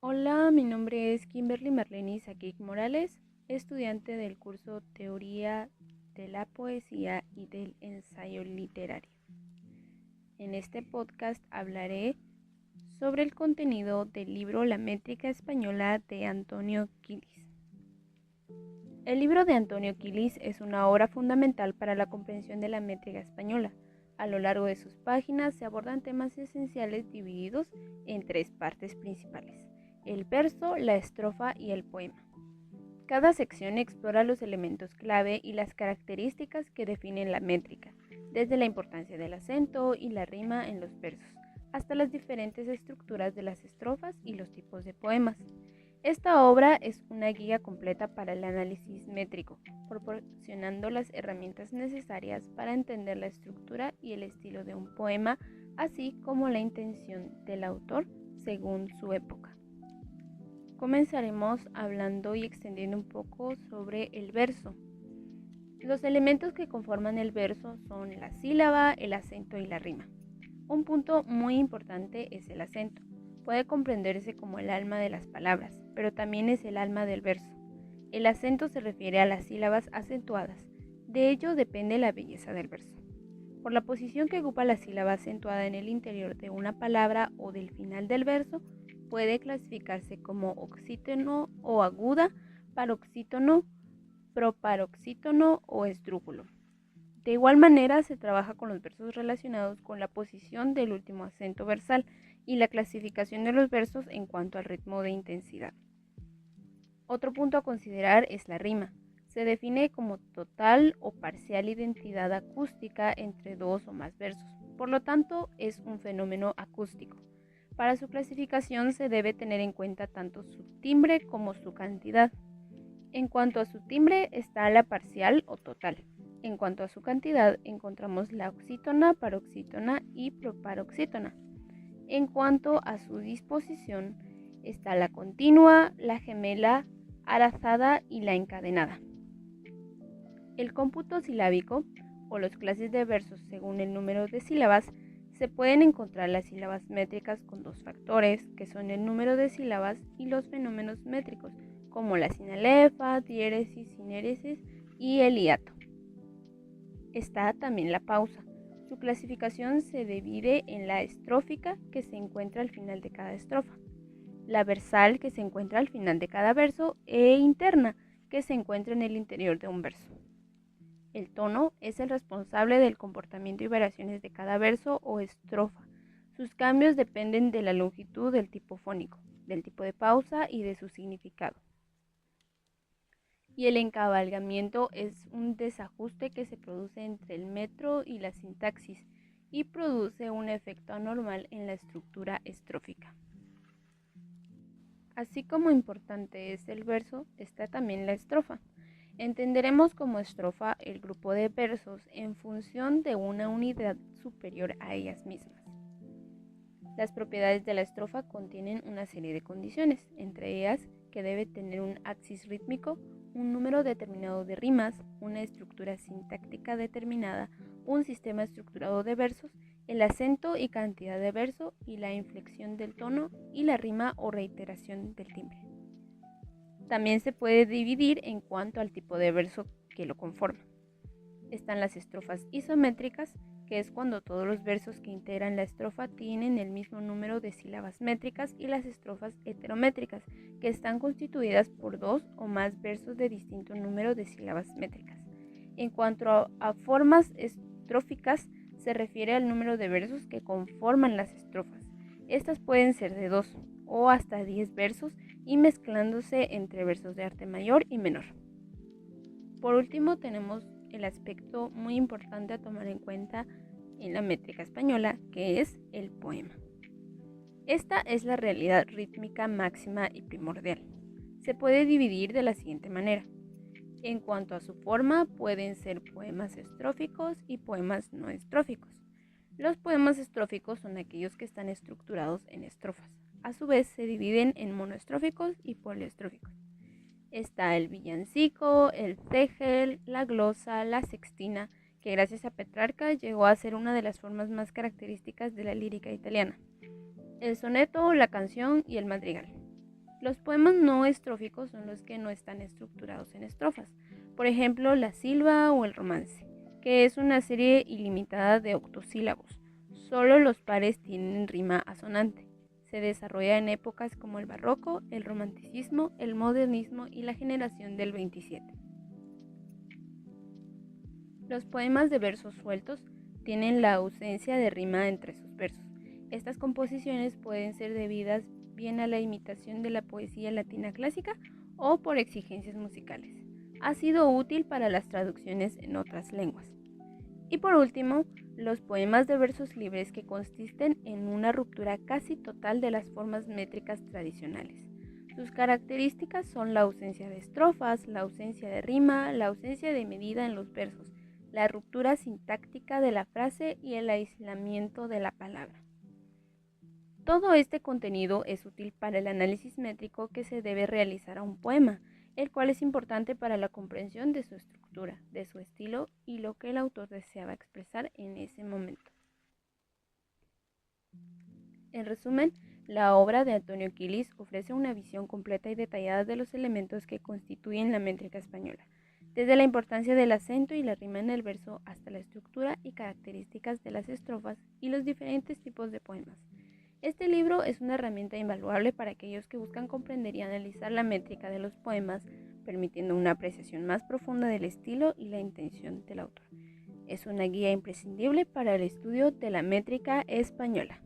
Hola, mi nombre es Kimberly Marlene Saquic Morales, estudiante del curso Teoría de la Poesía y del Ensayo Literario. En este podcast hablaré sobre el contenido del libro La Métrica Española de Antonio Quilis. El libro de Antonio Quilis es una obra fundamental para la comprensión de la métrica española. A lo largo de sus páginas se abordan temas esenciales divididos en tres partes principales: el verso, la estrofa y el poema. Cada sección explora los elementos clave y las características que definen la métrica, desde la importancia del acento y la rima en los versos, hasta las diferentes estructuras de las estrofas y los tipos de poemas. Esta obra es una guía completa para el análisis métrico, proporcionando las herramientas necesarias para entender la estructura y el estilo de un poema, así como la intención del autor según su época. Comenzaremos hablando y extendiendo un poco sobre el verso. Los elementos que conforman el verso son la sílaba, el acento y la rima. Un punto muy importante es el acento. Puede comprenderse como el alma de las palabras, pero también es el alma del verso. El acento se refiere a las sílabas acentuadas. De ello depende la belleza del verso. Por la posición que ocupa la sílaba acentuada en el interior de una palabra o del final del verso, puede clasificarse como oxítono o aguda, paroxítono, proparoxítono o esdrújulo. De igual manera, se trabaja con los versos relacionados con la posición del último acento versal y la clasificación de los versos en cuanto al ritmo de intensidad. Otro punto a considerar es la rima. Se define como total o parcial identidad acústica entre dos o más versos. Por lo tanto, es un fenómeno acústico. Para su clasificación se debe tener en cuenta tanto su timbre como su cantidad. En cuanto a su timbre está la parcial o total. En cuanto a su cantidad encontramos la oxítona, paroxítona y proparoxítona. En cuanto a su disposición está la continua, la gemela, arazada y la encadenada. El cómputo silábico o las clases de versos según el número de sílabas. Se pueden encontrar las sílabas métricas con dos factores, que son el número de sílabas y los fenómenos métricos, como la sinalefa, diéresis, sinéresis y el hiato. Está también la pausa. Su clasificación se divide en la estrófica, que se encuentra al final de cada estrofa, la versal, que se encuentra al final de cada verso, e interna, que se encuentra en el interior de un verso. El tono es el responsable del comportamiento y variaciones de cada verso o estrofa. Sus cambios dependen de la longitud del tipo fónico, del tipo de pausa y de su significado. Y el encabalgamiento es un desajuste que se produce entre el metro y la sintaxis y produce un efecto anormal en la estructura estrófica. Así como importante es el verso, está también la estrofa. Entenderemos como estrofa el grupo de versos en función de una unidad superior a ellas mismas. Las propiedades de la estrofa contienen una serie de condiciones, entre ellas que debe tener un axis rítmico, un número determinado de rimas, una estructura sintáctica determinada, un sistema estructurado de versos, el acento y cantidad de verso y la inflexión del tono y la rima o reiteración del timbre. También se puede dividir en cuanto al tipo de verso que lo conforma. Están las estrofas isométricas, que es cuando todos los versos que integran la estrofa tienen el mismo número de sílabas métricas, y las estrofas heterométricas, que están constituidas por dos o más versos de distinto número de sílabas métricas. En cuanto a formas estróficas, se refiere al número de versos que conforman las estrofas. Estas pueden ser de 2 o hasta 10 versos y mezclándose entre versos de arte mayor y menor. Por último, tenemos el aspecto muy importante a tomar en cuenta en la métrica española, que es el poema. Esta es la realidad rítmica máxima y primordial. Se puede dividir de la siguiente manera. En cuanto a su forma, pueden ser poemas estróficos y poemas no estróficos. Los poemas estróficos son aquellos que están estructurados en estrofas. A su vez, se dividen en monoestróficos y poliestróficos. Está el villancico, el tegel, la glosa, la sextina, que gracias a Petrarca llegó a ser una de las formas más características de la lírica italiana. El soneto, la canción y el madrigal. Los poemas no estróficos son los que no están estructurados en estrofas, por ejemplo, la silva o el romance, que es una serie ilimitada de octosílabos. Solo los pares tienen rima asonante. Se desarrolla en épocas como el barroco, el romanticismo, el modernismo y la generación del 27. Los poemas de versos sueltos tienen la ausencia de rima entre sus versos. Estas composiciones pueden ser debidas bien a la imitación de la poesía latina clásica o por exigencias musicales. Ha sido útil para las traducciones en otras lenguas. Y por último, los poemas de versos libres que consisten en una ruptura casi total de las formas métricas tradicionales. Sus características son la ausencia de estrofas, la ausencia de rima, la ausencia de medida en los versos, la ruptura sintáctica de la frase y el aislamiento de la palabra. Todo este contenido es útil para el análisis métrico que se debe realizar a un poema, el cual es importante para la comprensión de su estructura, de su estilo y lo que el autor deseaba expresar en ese momento. En resumen, la obra de Antonio Quilis ofrece una visión completa y detallada de los elementos que constituyen la métrica española, desde la importancia del acento y la rima en el verso hasta la estructura y características de las estrofas y los diferentes tipos de poemas. Este libro es una herramienta invaluable para aquellos que buscan comprender y analizar la métrica de los poemas, permitiendo una apreciación más profunda del estilo y la intención del autor. Es una guía imprescindible para el estudio de la métrica española.